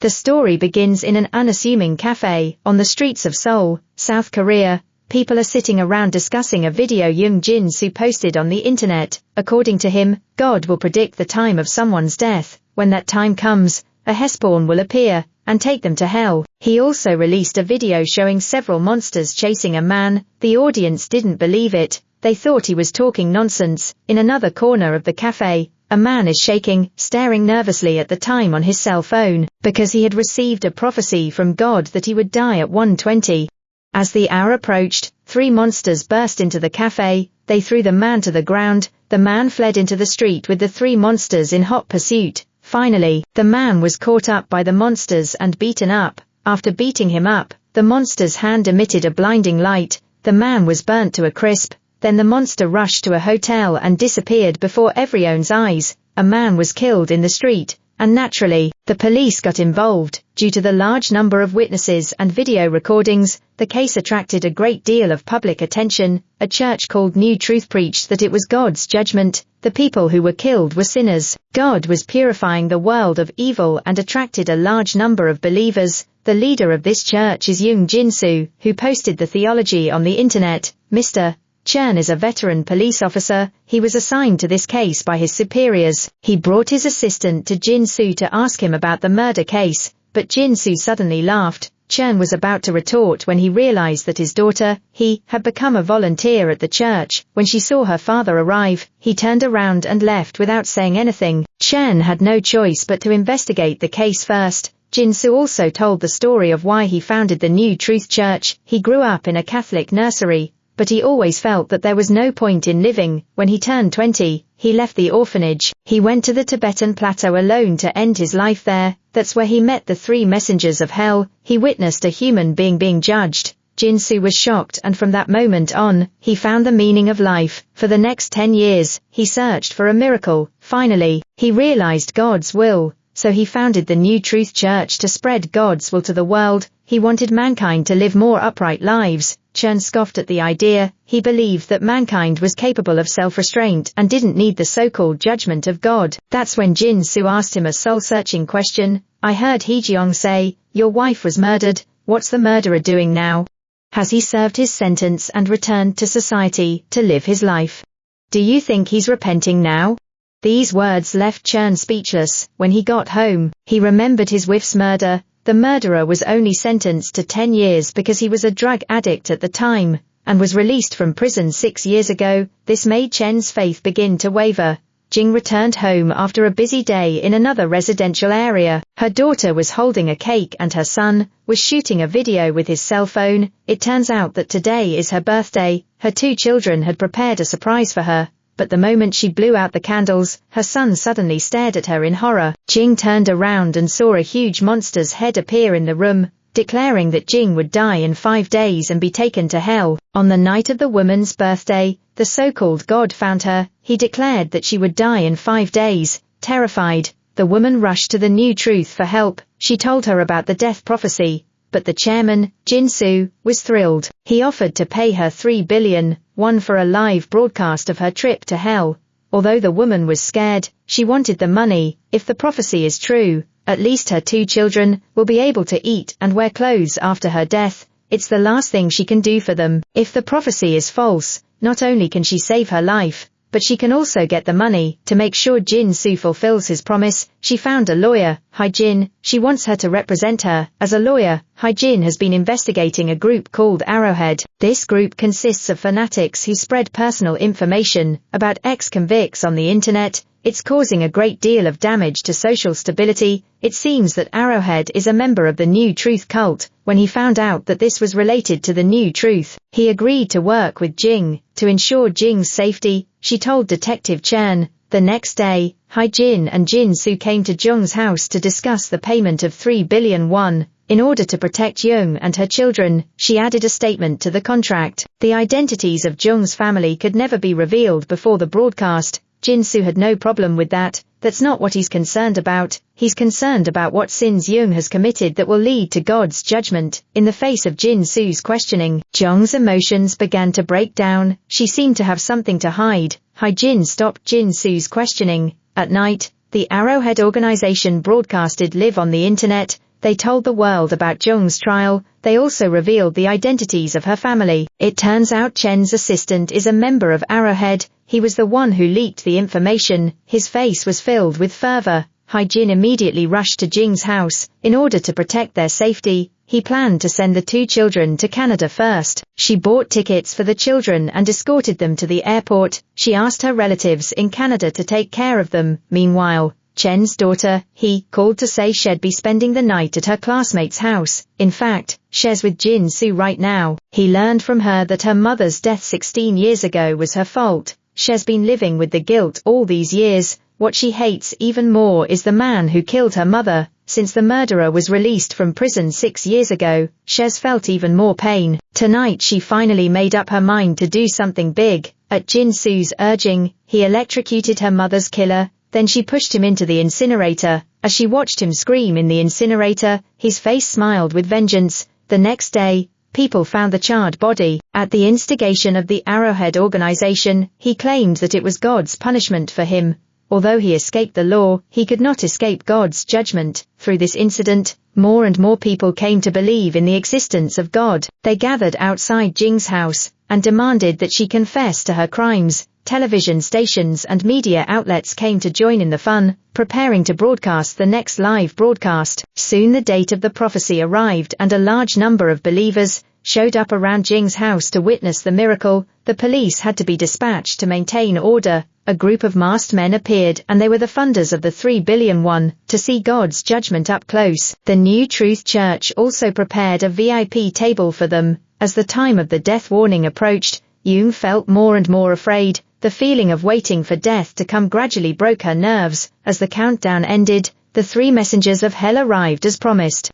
The story begins in an unassuming cafe on the streets of Seoul, South Korea. People are sitting around discussing a video Jin-soo posted on the internet. According to him, God will predict the time of someone's death. When that time comes, a Hellspawn will appear and take them to hell. He also released a video showing several monsters chasing a man. The audience didn't believe it. They thought he was talking nonsense. In another corner of the cafe, a man is shaking, staring nervously at the time on his cell phone, because he had received a prophecy from God that he would die at 1:20. As the hour approached, 3 monsters burst into the cafe. They threw the man to the ground. The man fled into the street with the 3 monsters in hot pursuit. Finally, the man was caught up by the monsters and beaten up. After beating him up, the monster's hand emitted a blinding light. The man was burnt to a crisp. Then the monster rushed to a hotel and disappeared before everyone's eyes. A man was killed in the street, and naturally, the police got involved. Due to the large number of witnesses and video recordings, the case attracted a great deal of public attention. A church called New Truth preached that it was God's judgment. The people who were killed were sinners. God was purifying the world of evil and attracted a large number of believers. The leader of this church is Jin-soo, who posted the theology on the internet. Mr. Chern is a veteran police officer. He was assigned to this case by his superiors. He brought his assistant to Jin-soo to ask him about the murder case, but Jin-soo suddenly laughed. Chern was about to retort when he realized that his daughter, had become a volunteer at the church. When she saw her father arrive, he turned around and left without saying anything. Chern had no choice but to investigate the case first. Jin-soo also told the story of why he founded the New Truth Church. He grew up in a Catholic nursery, but he always felt that there was no point in living. When he turned 20, he left the orphanage. He went to the Tibetan plateau alone to end his life there. That's where he met the 3 messengers of hell. He witnessed a human being judged. Jin-soo was shocked, and from that moment on, he found the meaning of life. For the next 10 years, he searched for a miracle. Finally, he realized God's will, so he founded the New Truth Church to spread God's will to the world. He wanted mankind to live more upright lives. Chern scoffed at the idea. He believed that mankind was capable of self-restraint and didn't need the so-called judgment of God. That's when Jin-soo asked him a soul-searching question. I heard Hyun-joo say, your wife was murdered. What's the murderer doing now? Has he served his sentence and returned to society to live his life? Do you think he's repenting now? These words left Chern speechless. When he got home, he remembered his wife's murder. The murderer was only sentenced to 10 years because he was a drug addict at the time, and was released from prison 6 years ago. This made Chen's faith begin to waver. Jing returned home after a busy day in another residential area. Her daughter was holding a cake and her son was shooting a video with his cell phone. It turns out that today is her birthday. Her 2 children had prepared a surprise for her, but the moment she blew out the candles, her son suddenly stared at her in horror. Jing turned around and saw a huge monster's head appear in the room, declaring that Jing would die in 5 days and be taken to hell. On the night of the woman's birthday, the so-called God found her. He declared that she would die in 5 days. Terrified, the woman rushed to the New Truth for help. She told her about the death prophecy, but the chairman, Jin-soo, was thrilled. He offered to pay her 3 billion won for a live broadcast of her trip to hell. Although the woman was scared, she wanted the money. If the prophecy is true, at least her 2 children will be able to eat and wear clothes after her death. It's the last thing she can do for them. If the prophecy is false, not only can she save her life, but she can also get the money. To make sure Jin-soo fulfills his promise, she found a lawyer, Hyun. She wants her to represent her. As a lawyer, Hyun has been investigating a group called Arrowhead. This group consists of fanatics who spread personal information about ex-convicts on the internet. It's causing a great deal of damage to social stability. It seems that Arrowhead is a member of the New Truth cult. When he found out that this was related to the New Truth, he agreed to work with Jing to ensure Jing's safety. She told Detective Chern. The next day, Hyun and Jin-soo came to Jung's house to discuss the payment of 3 billion won. In order to protect Jung and her children, she added a statement to the contract. The identities of Jung's family could never be revealed before the broadcast. Jin-soo had no problem with that. That's not what he's concerned about. He's concerned about what sins Jung has committed that will lead to God's judgment. In the face of Jin-soo's questioning, Jung's emotions began to break down. She seemed to have something to hide. Hyun stopped Jin-soo's questioning. At night, the Arrowhead organization broadcasted live on the internet. They told the world about Jung's trial. They also revealed the identities of her family. It turns out Chen's assistant is a member of Arrowhead. He was the one who leaked the information. His face was filled with fervor. Hyun-joo immediately rushed to Jing's house. In order to protect their safety, he planned to send the two children to Canada first. She bought tickets for the children and escorted them to the airport. She asked her relatives in Canada to take care of them. Meanwhile, Chen's daughter, He, called to say she'd be spending the night at her classmate's house. In fact, she's with Jin-soo right now. He learned from her that her mother's death 16 years ago was her fault. She's been living with the guilt all these years. What she hates even more is the man who killed her mother. Since the murderer was released from prison 6 years ago, Shez felt even more pain. Tonight she finally made up her mind to do something big. At Jin-soo's urging, he electrocuted her mother's killer. Then she pushed him into the incinerator. As she watched him scream in the incinerator, his face smiled with vengeance. The next day, people found the charred body. At the instigation of the Arrowhead organization, he claimed that it was God's punishment for him. Although he escaped the law, he could not escape God's judgment. Through this incident, more and more people came to believe in the existence of God. They gathered outside Jing's house and demanded that she confess to her crimes. Television stations and media outlets came to join in the fun, preparing to broadcast the next live broadcast. Soon the date of the prophecy arrived and a large number of believers showed up around Jing's house to witness the miracle. The police had to be dispatched to maintain order. A group of masked men appeared and they were the funders of the 3 billion won to see God's judgment up close. The New Truth Church also prepared a VIP table for them. As the time of the death warning approached, Jung felt more and more afraid. The feeling of waiting for death to come gradually broke her nerves. As the countdown ended, the 3 messengers of hell arrived as promised.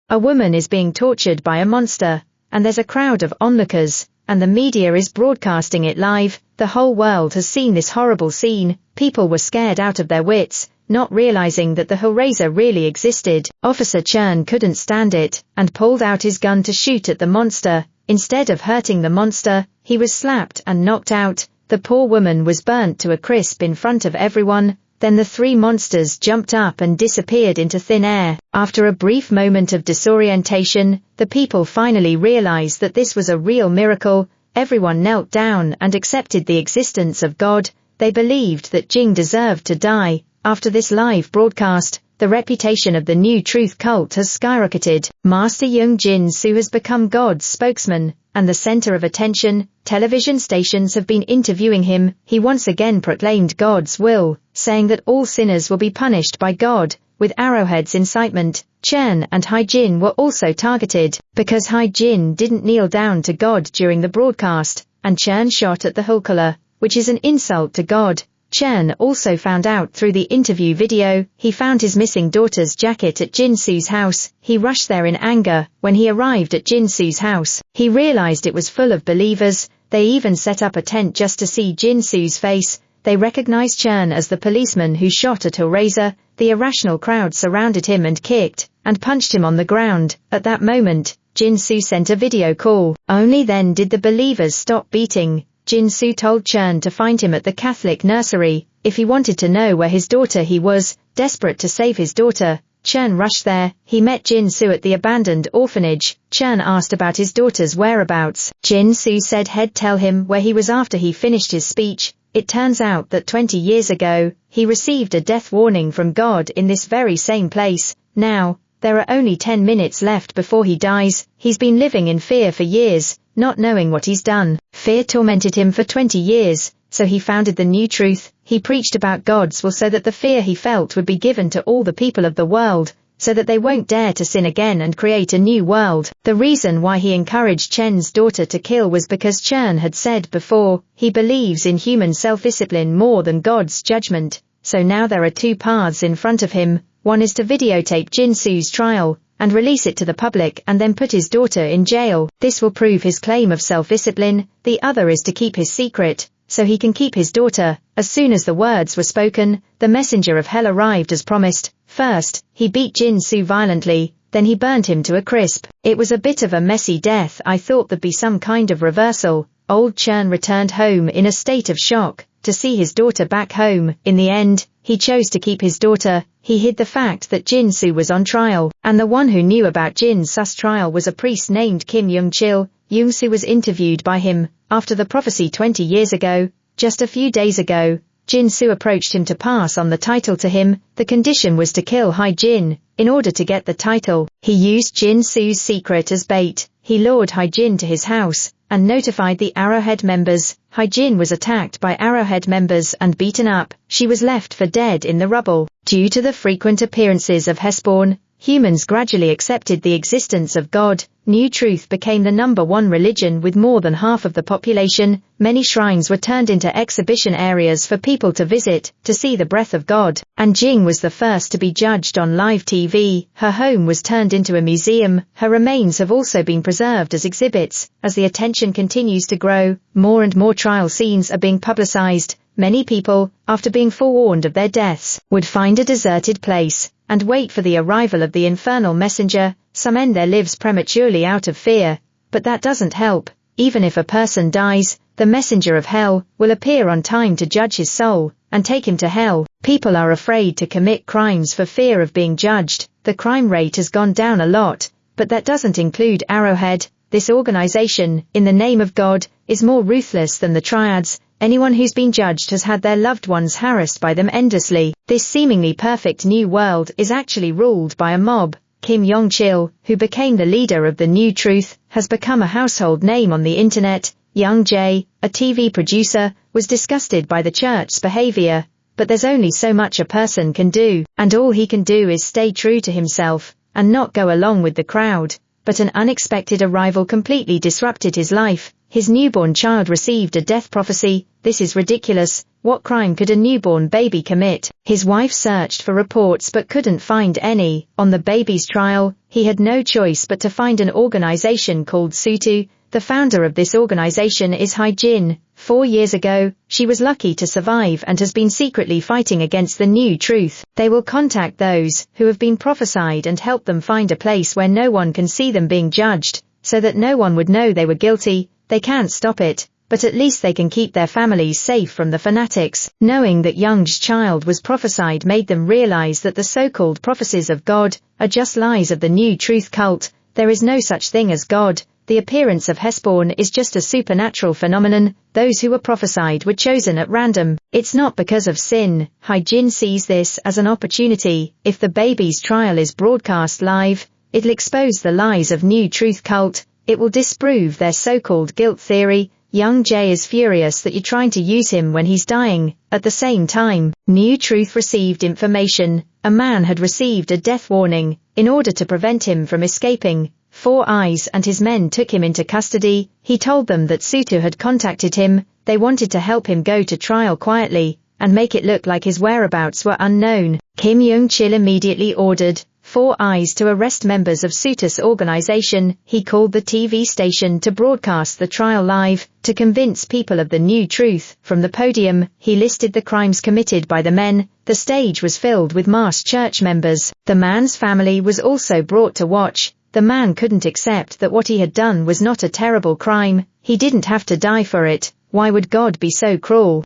A woman is being tortured by a monster, and there's a crowd of onlookers, and the media is broadcasting it live. The whole world has seen this horrible scene. People were scared out of their wits, not realizing that the Hellraiser really existed. Officer Chern couldn't stand it, and pulled out his gun to shoot at the monster. Instead of hurting the monster, he was slapped and knocked out. The poor woman was burnt to a crisp in front of everyone. Then the 3 monsters jumped up and disappeared into thin air. After a brief moment of disorientation, the people finally realized that this was a real miracle. Everyone knelt down and accepted the existence of God. They believed that Jing deserved to die. After this live broadcast, the reputation of the New Truth cult has skyrocketed. Master Young Jin-soo has become God's spokesman and the center of attention. Television stations have been interviewing him. He once again proclaimed God's will, saying that all sinners will be punished by God. With Arrowhead's incitement, Chen and Hyun were also targeted, because Hyun didn't kneel down to God during the broadcast, and Chen shot at the Hulkler, which is an insult to God. Chen also found out through the interview video. He found his missing daughter's jacket at Jin-soo's house. He rushed there in anger. When he arrived at Jin-soo's house, he realized it was full of believers. They even set up a tent just to see Jin-soo's face. They recognized Chen as the policeman who shot at Hellraiser. The irrational crowd surrounded him and kicked and punched him on the ground. At that moment, Jin-soo sent a video call. Only then did the believers stop beating. Jin-soo told Chen to find him at the Catholic nursery. If he wanted to know where his daughter he was, desperate to save his daughter, Chen rushed there. He met Jin-soo at the abandoned orphanage. Chen asked about his daughter's whereabouts. Jin-soo said he'd tell him where he was after he finished his speech. It turns out that 20 years ago, he received a death warning from God in this very same place. Now, there are only 10 minutes left before he dies. He's been living in fear for years, not knowing what he's done. Fear tormented him for 20 years, so he founded the New Truth. He preached about God's will so that the fear he felt would be given to all the people of the world, so that they won't dare to sin again and create a new world. The reason why he encouraged Chen's daughter to kill was because Chen had said before, he believes in human self-discipline more than God's judgment. So now there are 2 paths in front of him. One is to videotape Jin-soo's trial and release it to the public and then put his daughter in jail. This will prove his claim of self-discipline. The other is to keep his secret, so he can keep his daughter. As soon as the words were spoken, the messenger of hell arrived as promised. First, he beat Jin-soo violently, then he burned him to a crisp. It was a bit of a messy death. I thought there'd be some kind of reversal, Old Chern returned home in a state of shock to see his daughter back home. In the end, he chose to keep his daughter. He hid the fact that Jin-soo was on trial, and the one who knew about Jin-soo's trial was a priest named Kim Young-chil. Young-soo was interviewed by him after the prophecy 20 years ago. Just a few days ago, Jin-soo approached him to pass on the title to him. The condition was to kill Hyun-jin in order to get the title. He used Jin-soo's secret as bait. He lured Hyun-jin to his house and notified the Arrowhead members. Hyun-jin was attacked by Arrowhead members and beaten up. She was left for dead in the rubble. Due to the frequent appearances of Hellbound, humans gradually accepted the existence of God. New Truth became the #1 religion with more than half of the population. Many shrines were turned into exhibition areas for people to visit, to see the breath of God. And Jing was the first to be judged on live TV. Her home was turned into a museum. Her remains have also been preserved as exhibits. As the attention continues to grow, more and more trial scenes are being publicized. Many people, after being forewarned of their deaths, would find a deserted place and wait for the arrival of the infernal messenger. Some end their lives prematurely out of fear, but that doesn't help. Even if a person dies, the messenger of hell will appear on time to judge his soul and take him to hell. People are afraid to commit crimes for fear of being judged. The crime rate has gone down a lot, but that doesn't include Arrowhead. This organization, in the name of God, is more ruthless than the triads. Anyone who's been judged has had their loved ones harassed by them endlessly. This seemingly perfect new world is actually ruled by a mob. Kim Young-chil, who became the leader of the New Truth, has become a household name on the internet. Young Jae, a TV producer, was disgusted by the church's behavior, but there's only so much a person can do, and all he can do is stay true to himself and not go along with the crowd. But an unexpected arrival completely disrupted his life. His newborn child received a death prophecy. This is ridiculous. What crime could a newborn baby commit? His wife searched for reports but couldn't find any. On the baby's trial, he had no choice but to find an organization called Sutu. The founder of this organization is Hyun-jin. 4 years ago, she was lucky to survive and has been secretly fighting against the New Truth. They will contact those who have been prophesied and help them find a place where no one can see them being judged, so that no one would know they were guilty. They can't stop it, but at least they can keep their families safe from the fanatics. Knowing that Young's child was prophesied made them realize that the so-called prophecies of God are just lies of the New Truth cult. There is no such thing as God. The appearance of Hellbound is just a supernatural phenomenon. Those who were prophesied were chosen at random. It's not because of sin. Hyun-jin sees this as an opportunity. If the baby's trial is broadcast live, it'll expose the lies of New Truth cult. It will disprove their so-called guilt theory. Young Jae is furious that you're trying to use him when he's dying. At the same time, New Truth received information. A man had received a death warning. In order to prevent him from escaping, Four Eyes and his men took him into custody. He told them that Sutu had contacted him. They wanted to help him go to trial quietly and make it look like his whereabouts were unknown. Kim Young-chil immediately ordered Four Eyes to arrest members of Sutu's organization. He called the TV station to broadcast the trial live, to convince people of the New Truth. From the podium, he listed the crimes committed by the men. The stage was filled with masked church members. The man's family was also brought to watch. The man couldn't accept that what he had done was not a terrible crime. He didn't have to die for it. Why would God be so cruel?